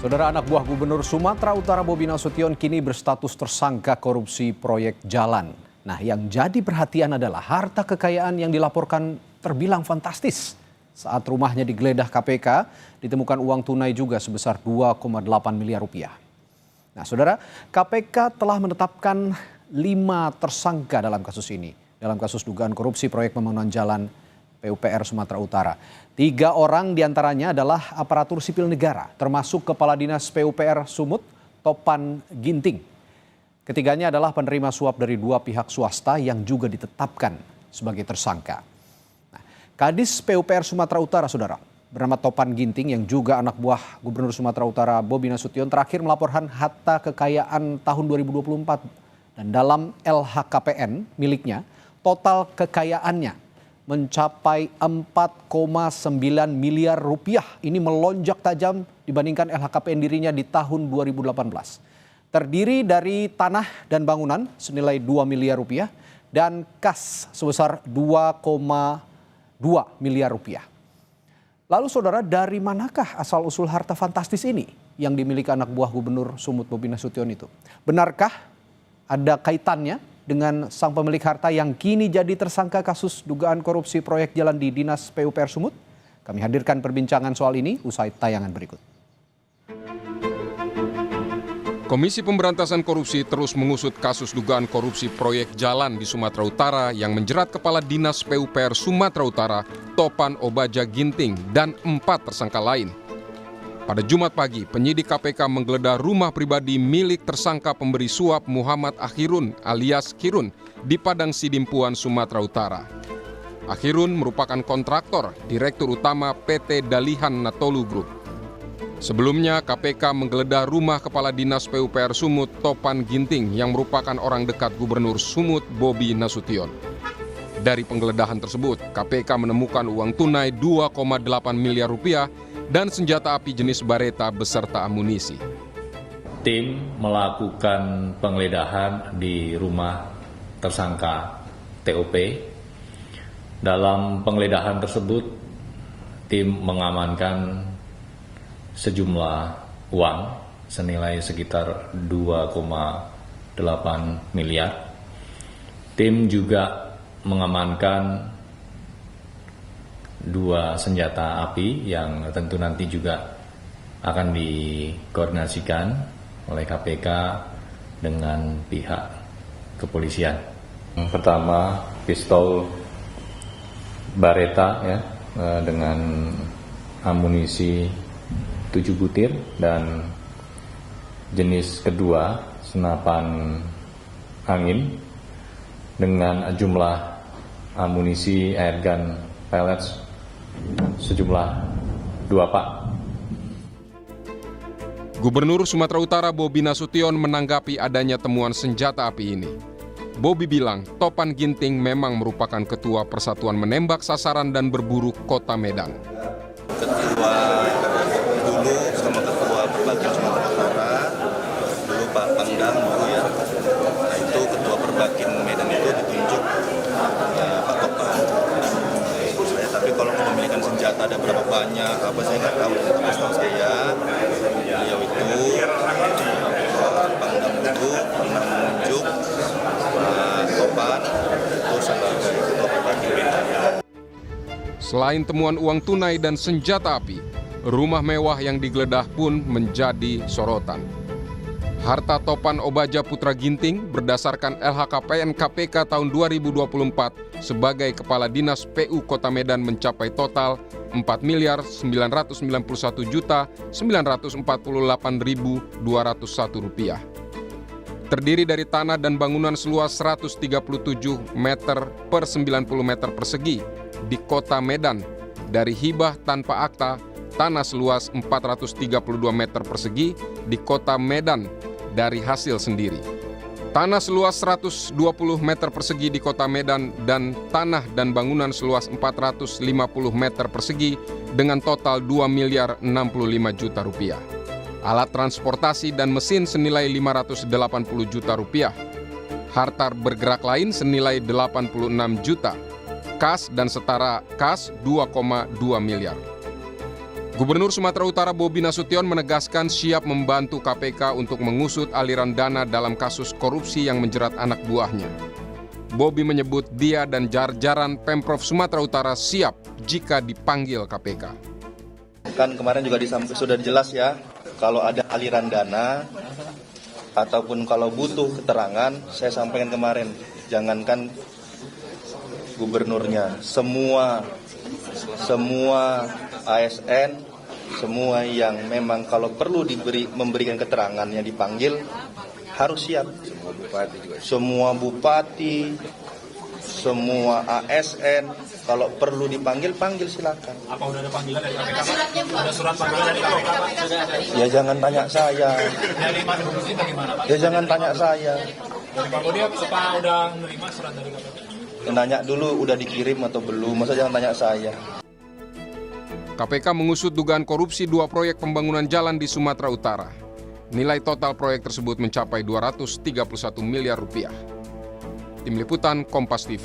Saudara, anak buah Gubernur Sumatera Utara Bobi Nasution kini berstatus tersangka korupsi proyek jalan. Nah, yang jadi perhatian adalah harta kekayaan yang dilaporkan terbilang fantastis. Saat rumahnya digeledah KPK, ditemukan uang tunai juga sebesar 2,8 miliar rupiah. Nah, saudara, KPK telah menetapkan 5 tersangka dalam kasus ini. Dalam kasus dugaan korupsi proyek pembangunan jalan PUPR Sumatera Utara. 3 orang diantaranya adalah aparatur sipil negara, termasuk Kepala Dinas PUPR Sumut, Topan Ginting. Ketiganya adalah penerima suap dari 2 pihak swasta yang juga ditetapkan sebagai tersangka. Nah, Kadis PUPR Sumatera Utara, saudara, bernama Topan Ginting yang juga anak buah Gubernur Sumatera Utara Bobi Nasution terakhir melaporkan harta kekayaan tahun 2024. Dan dalam LHKPN miliknya, total kekayaannya mencapai 4,9 miliar rupiah. Ini melonjak tajam dibandingkan LHKPN dirinya di tahun 2018. Terdiri dari tanah dan bangunan senilai 2 miliar rupiah dan kas sebesar 2,2 miliar rupiah. Lalu saudara, dari manakah asal-usul harta fantastis ini yang dimiliki anak buah Gubernur Sumut Bobi Nasution itu? Benarkah ada kaitannya dengan sang pemilik harta yang kini jadi tersangka kasus dugaan korupsi proyek jalan di Dinas PUPR Sumut? Kami hadirkan perbincangan soal ini usai tayangan berikut. Komisi Pemberantasan Korupsi terus mengusut kasus dugaan korupsi proyek jalan di Sumatera Utara yang menjerat Kepala Dinas PUPR Sumatera Utara, Topan Obaja Ginting, dan 4 tersangka lain. Pada Jumat pagi, penyidik KPK menggeledah rumah pribadi milik tersangka pemberi suap Muhammad Akhirun alias Kirun di Padang Sidimpuan, Sumatera Utara. Akhirun merupakan kontraktor, direktur utama PT Dalihan Natolu Group. Sebelumnya, KPK menggeledah rumah Kepala Dinas PUPR Sumut Topan Ginting yang merupakan orang dekat Gubernur Sumut Bobi Nasution. Dari penggeledahan tersebut, KPK menemukan uang tunai 2,8 miliar rupiah dan senjata api jenis Bareta beserta amunisi. Tim melakukan penggeledahan di rumah tersangka TOP. Dalam penggeledahan tersebut, tim mengamankan sejumlah uang senilai sekitar 2,8 miliar. Tim juga mengamankan 2 senjata api yang tentu nanti juga akan dikoordinasikan oleh KPK dengan pihak kepolisian. Yang pertama, pistol Bareta ya, dengan amunisi 7 butir, dan jenis kedua senapan angin dengan jumlah amunisi airgun pellets sejumlah 2 pak. Gubernur Sumatera Utara Bobi Nasution menanggapi adanya temuan senjata api ini. Bobi bilang Topan Ginting memang merupakan ketua Persatuan Menembak Sasaran dan Berburu Kota Medan. Ketua dulu sama ketua Perbakin Sumatera Utara, dulu Pak Pangdam dulu ya. Nah, itu ketua Perbakin Medan itu ditunjuk Pak Topan. Tapi kalau kepemilikan senjata ada berapa banyak, apa saya nggak tahu. Tapi setahu saya, beliau itu Pangdam dulu pernah menunjuk Topan itu sebagai ketua Perbakin Medan. Selain temuan uang tunai dan senjata api, rumah mewah yang digeledah pun menjadi sorotan. Harta Topan Obaja Putra Ginting berdasarkan LHKPN KPK tahun 2024 sebagai Kepala Dinas PU Kota Medan mencapai total 4.991.948.201 rupiah. Terdiri dari tanah dan bangunan seluas 137 meter per 90 meter persegi di Kota Medan, dari hibah tanpa akta, tanah seluas 432 meter persegi di Kota Medan dari hasil sendiri. Tanah seluas 120 meter persegi di Kota Medan dan tanah dan bangunan seluas 450 meter persegi dengan total 2 miliar 65 juta rupiah. Alat transportasi dan mesin senilai 580 juta rupiah. Harta bergerak lain senilai 86 juta. Kas dan setara kas 2,2 miliar. Gubernur Sumatera Utara Bobi Nasution menegaskan siap membantu KPK untuk mengusut aliran dana dalam kasus korupsi yang menjerat anak buahnya. Bobi menyebut dia dan jajaran Pemprov Sumatera Utara siap jika dipanggil KPK. Kan kemarin juga sudah jelas ya, kalau ada aliran dana ataupun kalau butuh keterangan, saya sampaikan kemarin, jangankan gubernurnya, semua ASN, semua yang memang kalau perlu memberikan keterangan yang dipanggil harus siap. Semua bupati, semua ASN, kalau perlu dipanggil, panggil silakan. Apa udah ada panggilan dari KPK? Ada surat panggilan dari KPK, Pak? Ya jangan tanya saya. Dari Pak Budi bagaimana, Pak? Ya jangan tanya saya. Dari Pak Budi apa udah menerima surat dari KPK? Nanya dulu udah dikirim atau belum, masa jangan tanya saya. KPK mengusut dugaan korupsi 2 proyek pembangunan jalan di Sumatera Utara. Nilai total proyek tersebut mencapai 231 miliar rupiah. Tim Liputan Kompas TV.